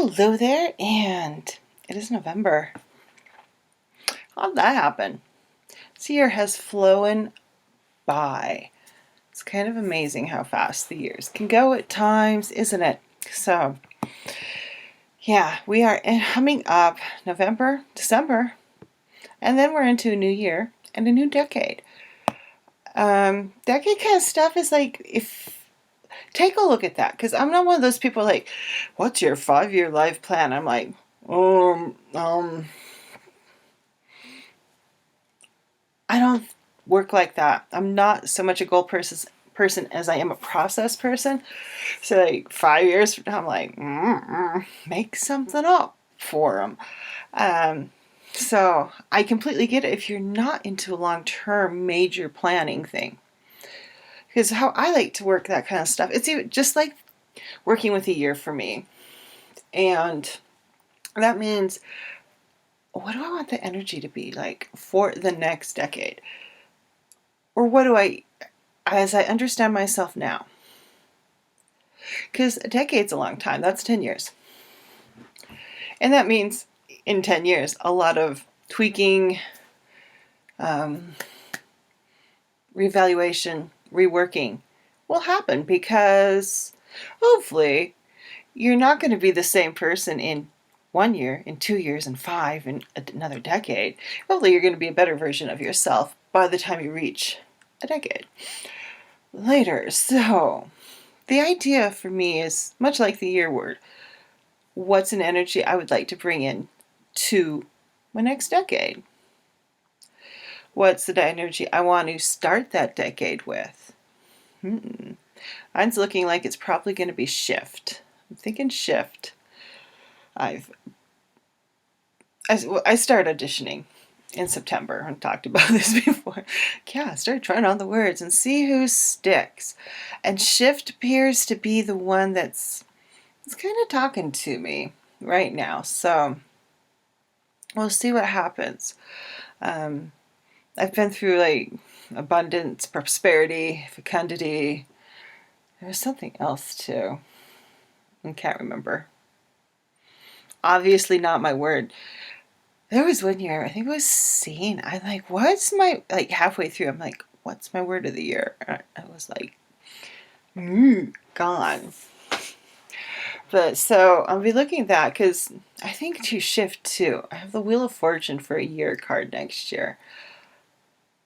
Hello there, and it is November. How'd that happen? This year has flown by. It's kind of amazing how fast the years can go at times, isn't it? So, yeah, we are humming up November, December, and then we're into a new year and a new decade. Decade kind of stuff is like, if take a look at that, because I'm not one of those people like, what's your 5-year life plan? I'm like, I don't work like that. I'm not so much a goal person as I am a process person. So like 5 years from now, I'm like, make something up for them. So I completely get it if you're not into a long-term major planning thing. Because how I like to work that kind of stuff, it's even just like working with a year for me. And that means, what do I want the energy to be like for the next decade? Or what do I, as I understand myself now? Because a decade's a long time. That's 10 years. And that means in 10 years, a lot of tweaking, reevaluation, reworking will happen, because hopefully you're not going to be the same person in 1 year, in 2 years, in 5, in another decade. Hopefully you're going to be a better version of yourself by the time you reach a decade later. So the idea for me is much like the year word. What's an energy I would like to bring in to my next decade? What's the energy I want to start that decade with? Mine's looking like it's probably going to be shift. I'm thinking shift. I started auditioning in September. I've talked about this before. Yeah, start trying on the words and see who sticks. And shift appears to be the one it's kind of talking to me right now. So we'll see what happens. I've been through like abundance, prosperity, fecundity. There's something else too. I can't remember. Obviously not my word. There was 1 year, I think it was seen. I'm like, what's my, like halfway through, I'm like, what's my word of the year? I was like, gone. But so I'll be looking at that, because I think to shift too. I have the Wheel of Fortune for a year card next year.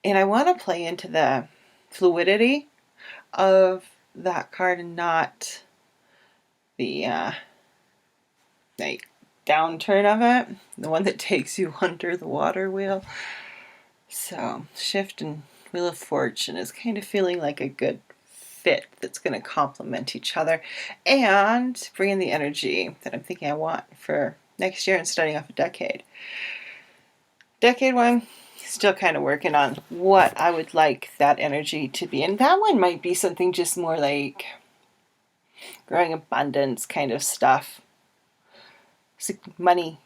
And I want to play into the fluidity of that card and not the like downturn of it, the one that takes you under the water wheel. So shift and Wheel of Fortune is kind of feeling like a good fit that's going to complement each other and bring in the energy that I'm thinking I want for next year and starting off a decade. Decade one, still kind of working on what I would like that energy to be. And that one might be something just more like growing abundance kind of stuff. Money,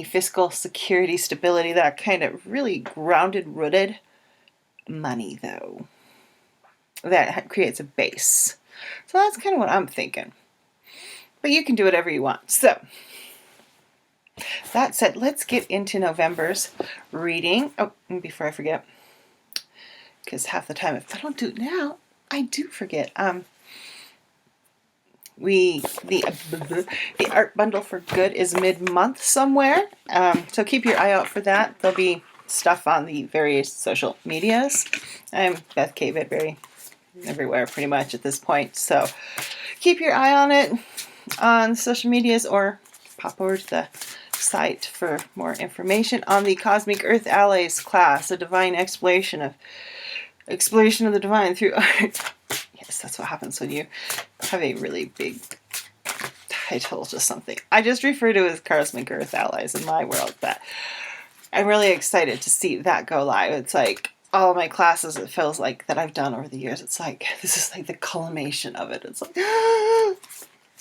fiscal security, stability, that kind of really grounded, rooted money, though. That creates a base. So that's kind of what I'm thinking. But you can do whatever you want. So that said, let's get into November's reading. Oh, before I forget, because half the time if I don't do it now, I do forget. The art bundle for good is mid-month somewhere. So keep your eye out for that. There'll be stuff on the various social medias. I'm Beth K. Vidbury everywhere pretty much at this point. So keep your eye on it on social medias, or pop over to the site for more information on the Cosmic Earth Allies class, a divine exploration of the divine through art. Yes, that's what happens when you have a really big title to something. I just refer to it as Cosmic Earth Allies in my world, but I'm really excited to see that go live. It's like all my classes, it feels like, that I've done over the years, it's like, this is like the culmination of it. It's like,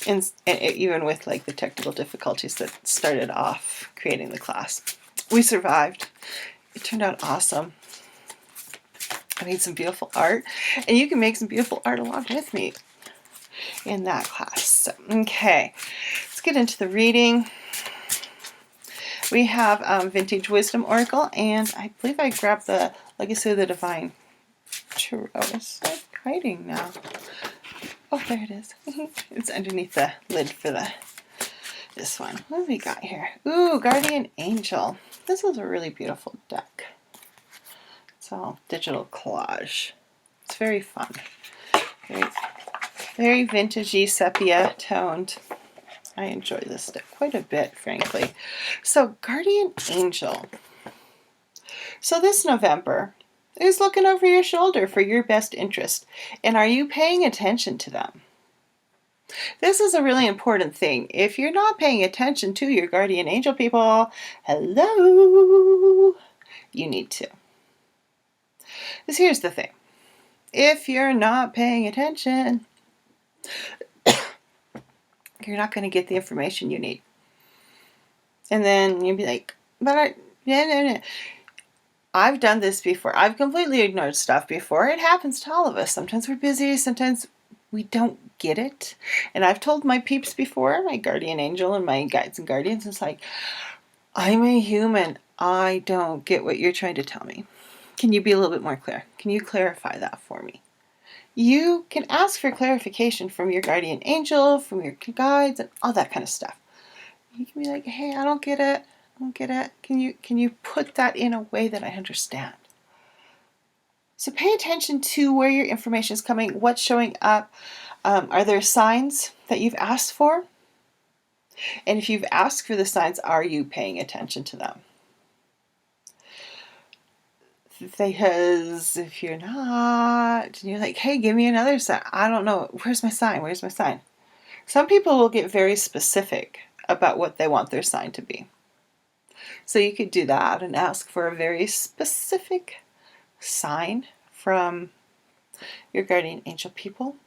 and even with like the technical difficulties that started off creating the class, we survived. It turned out awesome. I made some beautiful art, and you can make some beautiful art along with me in that class. So, okay, let's get into the reading. We have Vintage Wisdom Oracle, and I believe I grabbed the Legacy of the Divine Tarot. It's like hiding now. Oh, there it is. It's underneath the lid for this one. What do we got here? Ooh, Guardian Angel. This is a really beautiful deck. It's all digital collage. It's very fun. Very, very vintagey, sepia toned. I enjoy this deck quite a bit, frankly. So, Guardian Angel. So this November, who's looking over your shoulder for your best interest? And are you paying attention to them? This is a really important thing. If you're not paying attention to your Guardian Angel people, hello, you need to. Because here's the thing. If you're not paying attention, you're not going to get the information you need. And then you'll be like, but no. I've done this before. I've completely ignored stuff before. It happens to all of us. Sometimes we're busy. Sometimes we don't get it. And I've told my peeps before, my guardian angel and my guides and guardians, it's like, I'm a human. I don't get what you're trying to tell me. Can you be a little bit more clear? Can you clarify that for me? You can ask for clarification from your guardian angel, from your guides, and all that kind of stuff. You can be like, hey, I don't get it. I don't get it. Can you put that in a way that I understand? So pay attention to where your information is coming, what's showing up. Are there signs that you've asked for? And if you've asked for the signs, are you paying attention to them? Because if you're not, and you're like, hey, give me another sign. I don't know. Where's my sign? Where's my sign? Some people will get very specific about what they want their sign to be. So you could do that and ask for a very specific sign from your guardian angel people.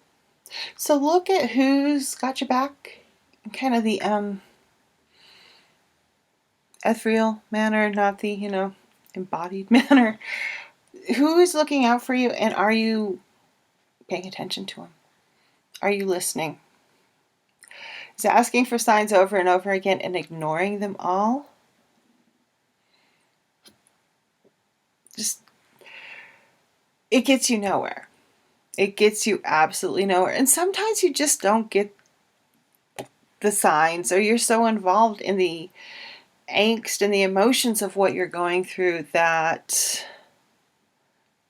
So look at who's got your back in kind of the ethereal manner, not the, embodied manner. Who is looking out for you, and are you paying attention to them? Are you listening? Is asking for signs over and over again and ignoring them all? It gets you nowhere. It gets you absolutely nowhere. And sometimes you just don't get the signs, or you're so involved in the angst and the emotions of what you're going through that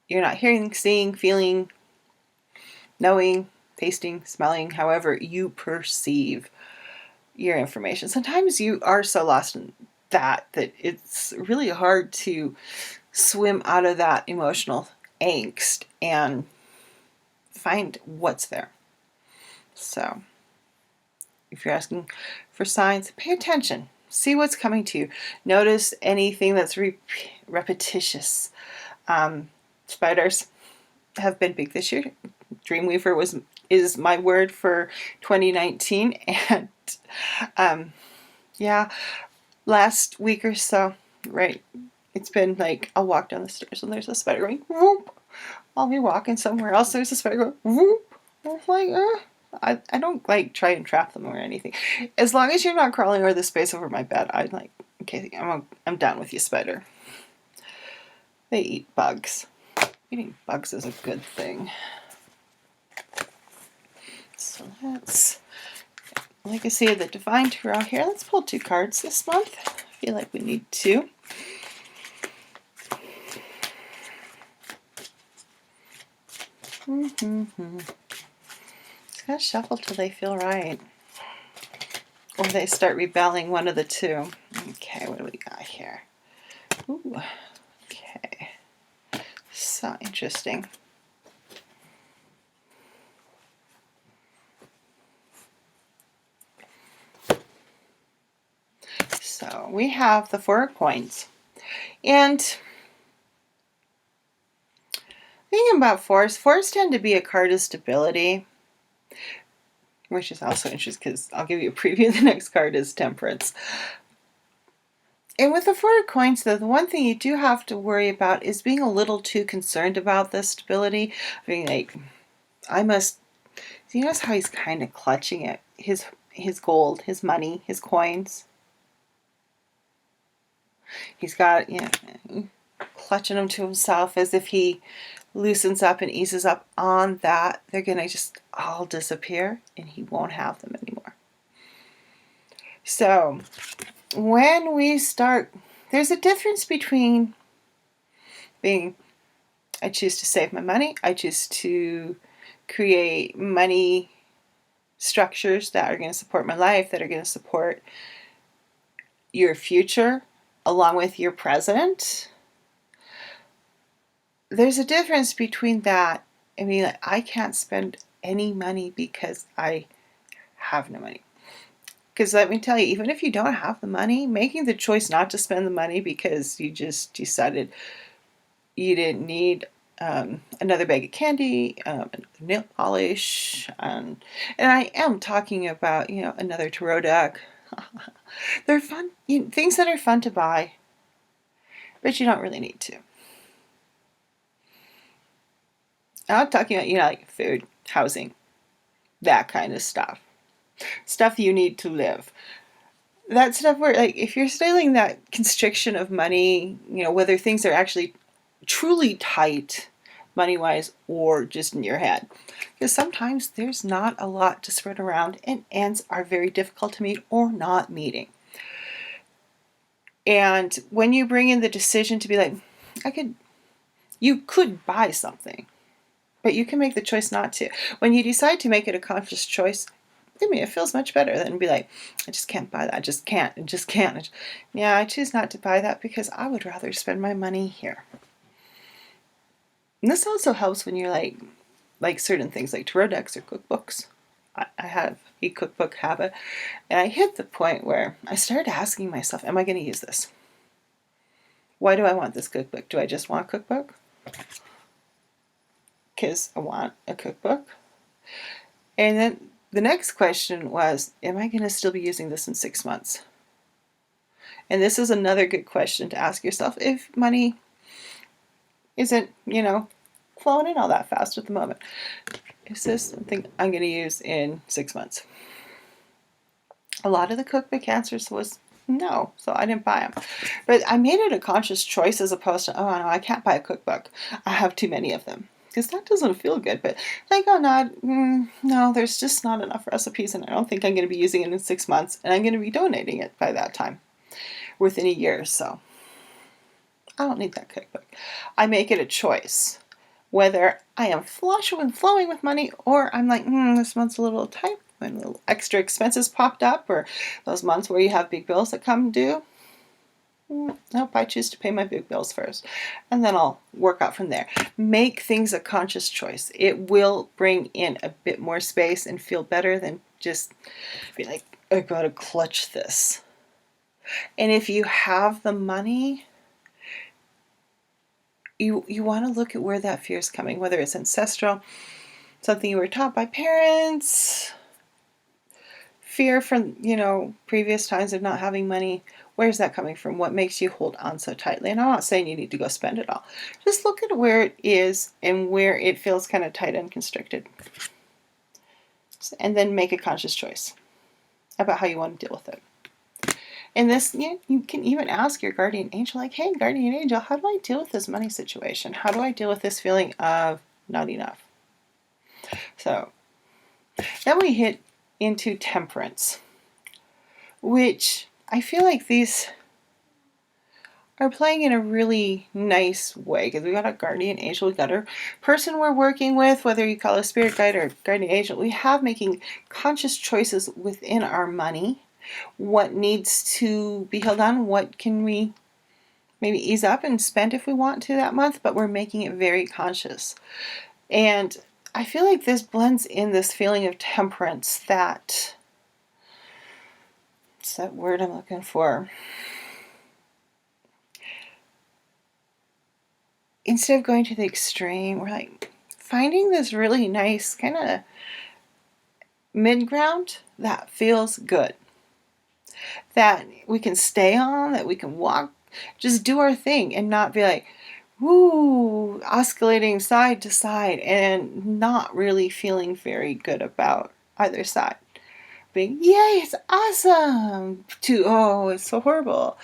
you're not hearing, seeing, feeling, knowing, tasting, smelling, however you perceive your information. Sometimes you are so lost in that it's really hard to swim out of that emotional angst and find what's there. So if you're asking for signs, pay attention. See what's coming to you. Notice anything that's repetitious. Spiders have been big this year. Dreamweaver is my word for 2019, and last week or so, right? It's been like I'll walk down the stairs and there's a spider going whoop. I'll be walking somewhere else, there's a spider going whoop. I'm like, I don't like try and trap them or anything. As long as you're not crawling over the space over my bed, I'm like, okay, I'm down with you, spider. They eat bugs. Eating bugs is a good thing. So that's Legacy of the Divine Tarot here. Let's pull 2 cards this month. I feel like we need 2. Just gotta shuffle till they feel right. Or they start rebelling, one of the two. Okay, what do we got here? Ooh, okay. So interesting. So we have the 4 of Coins. And thinking about fours tend to be a card of stability, which is also interesting because I'll give you a preview. The next card is Temperance. And with the 4 of Coins, though, the one thing you do have to worry about is being a little too concerned about the stability. I mean, like, you notice how he's kind of clutching at his his gold, his money, his coins. He's got, clutching them to himself as if he loosens up and eases up on that. They're going to just all disappear and he won't have them anymore. So when we start, there's a difference between being, I choose to save my money, I choose to create money structures that are going to support my life, that are going to support your future along with your present. There's a difference between that and being like, I can't spend any money because I have no money. Because let me tell you, even if you don't have the money, making the choice not to spend the money because you just decided you didn't need another bag of candy, nail polish, and I am talking about, another tarot deck. They're fun, things that are fun to buy, but you don't really need to. I'm talking about, like food, housing, that kind of stuff. Stuff you need to live. That stuff where, like, if you're feeling that constriction of money, whether things are actually truly tight money-wise or just in your head. Because sometimes there's not a lot to spread around and ends are very difficult to meet or not meeting. And when you bring in the decision to be like, you could buy something, but you can make the choice not to. When you decide to make it a conscious choice, it feels much better than be like, I just can't buy that. I just can't. Yeah, I choose not to buy that because I would rather spend my money here. And this also helps when you're like certain things like tarot decks or cookbooks. I have a cookbook habit, and I hit the point where I started asking myself, am I going to use this? Why do I want this cookbook? Do I just want a cookbook? Because I want a cookbook. And then the next question was, am I going to still be using this in 6 months? And this is another good question to ask yourself if money isn't, flowing in all that fast at the moment. Is this something I'm going to use in 6 months? A lot of the cookbook answers was no, so I didn't buy them. But I made it a conscious choice as opposed to, oh no, I can't buy a cookbook. I have too many of them. Because that doesn't feel good. But like, no, there's just not enough recipes and I don't think I'm going to be using it in 6 months. And I'm going to be donating it by that time, within a year or so. I don't need that cookbook. I make it a choice. Whether I am flush and flowing with money or I'm like, this month's a little tight when little extra expenses popped up, or those months where you have big bills that come due. Nope, I choose to pay my big bills first and then I'll work out from there. Make things a conscious choice. It will bring in a bit more space and feel better than just be like, I gotta clutch this. And if you have the money, you want to look at where that fear is coming, whether it's ancestral, something you were taught by parents, fear from, previous times of not having money. Where's that coming from? What makes you hold on so tightly? And I'm not saying you need to go spend it all. Just look at where it is and where it feels kind of tight and constricted. And then make a conscious choice about how you want to deal with it. And this, you can even ask your guardian angel, like, hey, guardian angel, how do I deal with this money situation? How do I deal with this feeling of not enough? So then we hit into temperance, which I feel like these are playing in a really nice way because we got a guardian angel, we got our person we're working with, whether you call it a spirit guide or guardian angel. We have making conscious choices within our money. What needs to be held on? What can we maybe ease up and spend if we want to that month? But we're making it very conscious. And I feel like this blends in this feeling of temperance that, what's that word I'm looking for? Instead of going to the extreme, we're like finding this really nice kind of mid-ground that feels good. That we can stay on, that we can walk, just do our thing and not be like, woo, oscillating side to side and not really feeling very good about either side. being, yay, it's awesome, to, oh, it's so horrible.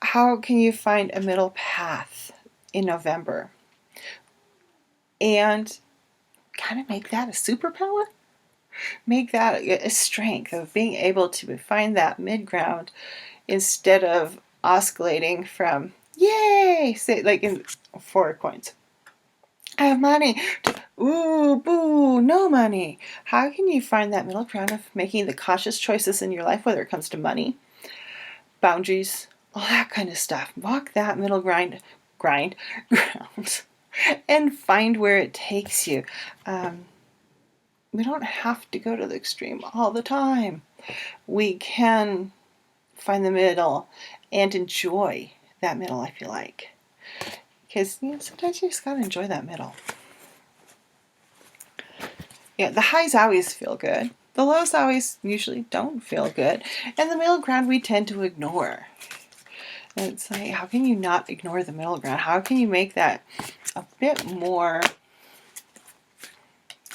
How can you find a middle path in November and kind of make that a superpower? Make that a strength of being able to find that mid ground instead of oscillating from, yay, say, like in 4 coins, I have money, to, ooh, boo, no money. How can you find that middle ground of making the cautious choices in your life, whether it comes to money, boundaries, all that kind of stuff? Walk that middle ground, and find where it takes you. We don't have to go to the extreme all the time. We can find the middle and enjoy that middle, I feel like. Because sometimes you just gotta enjoy that middle. Yeah, the highs always feel good. The lows always usually don't feel good. And the middle ground we tend to ignore. And it's like, how can you not ignore the middle ground? How can you make that a bit more,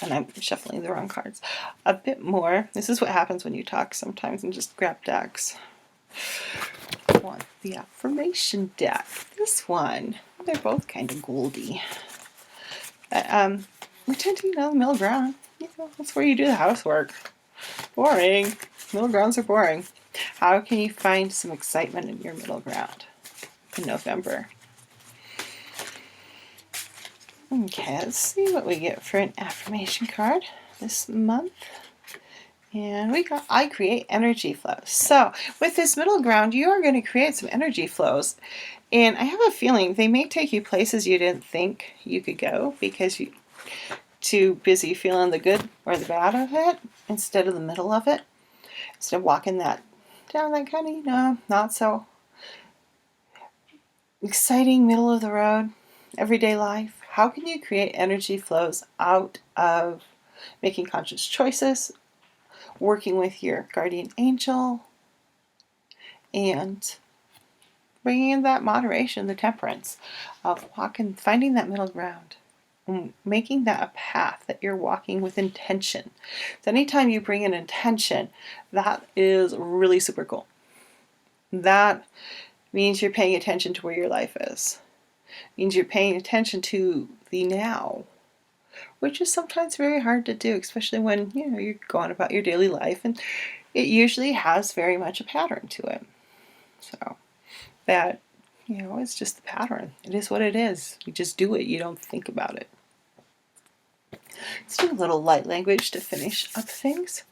and I'm shuffling the wrong cards, a bit more, this is what happens when you talk sometimes and just grab decks. I want the affirmation deck. This one, they're both kind of goldy. We tend to, the middle ground. That's where you do the housework. Boring. Middle grounds are boring. How can you find some excitement in your middle ground in November? Okay, let's see what we get for an affirmation card this month. And we got, I create energy flows. So with this middle ground, you are going to create some energy flows. And I have a feeling they may take you places you didn't think you could go because you're too busy feeling the good or the bad of it instead of the middle of it. Instead of walking that down that kind of, not so exciting middle of the road, everyday life. How can you create energy flows out of making conscious choices, working with your guardian angel, and bringing in that moderation, the temperance of walking, finding that middle ground, and making that a path that you're walking with intention. So anytime you bring in intention, that is really super cool. That means you're paying attention to where your life is. It means you're paying attention to the now, which is sometimes very hard to do, especially when you're going about your daily life, and it usually has very much a pattern to it. So that, it's just the pattern. It is what it is. You just do it. You don't think about it. Let's do a little light language to finish up things.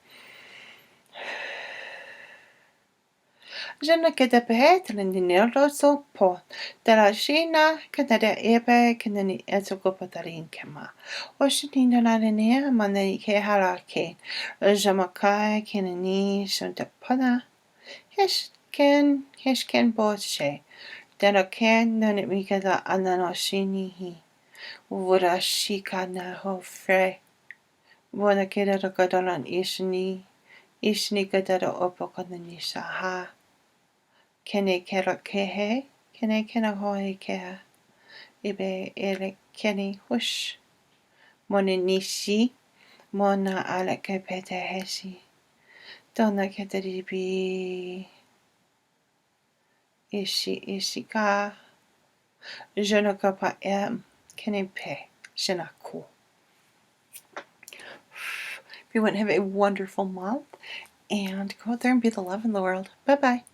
Jana kada pehet ni nero so po. Dara shina kada de ebe kada ni etoko patarin kema. Oshini na ne mane ke harake. Jamakai kene ni shunta pana. Heshken boche. Dara ken nane mikada ananoshini hi. Urashika na ho fre. Wana keda kadaran ishni. Ishni kadara opokananisha ha. Kene kera kehe, kene kena hoe keha. Ibe ere kene hush. Mone nishi, mona ala kepete heshi. Dona keteribi. Ishika. Je ne peux pas kene pe. Je ne cool. Everyone have a wonderful month and go out there and be the love in the world. Bye-bye.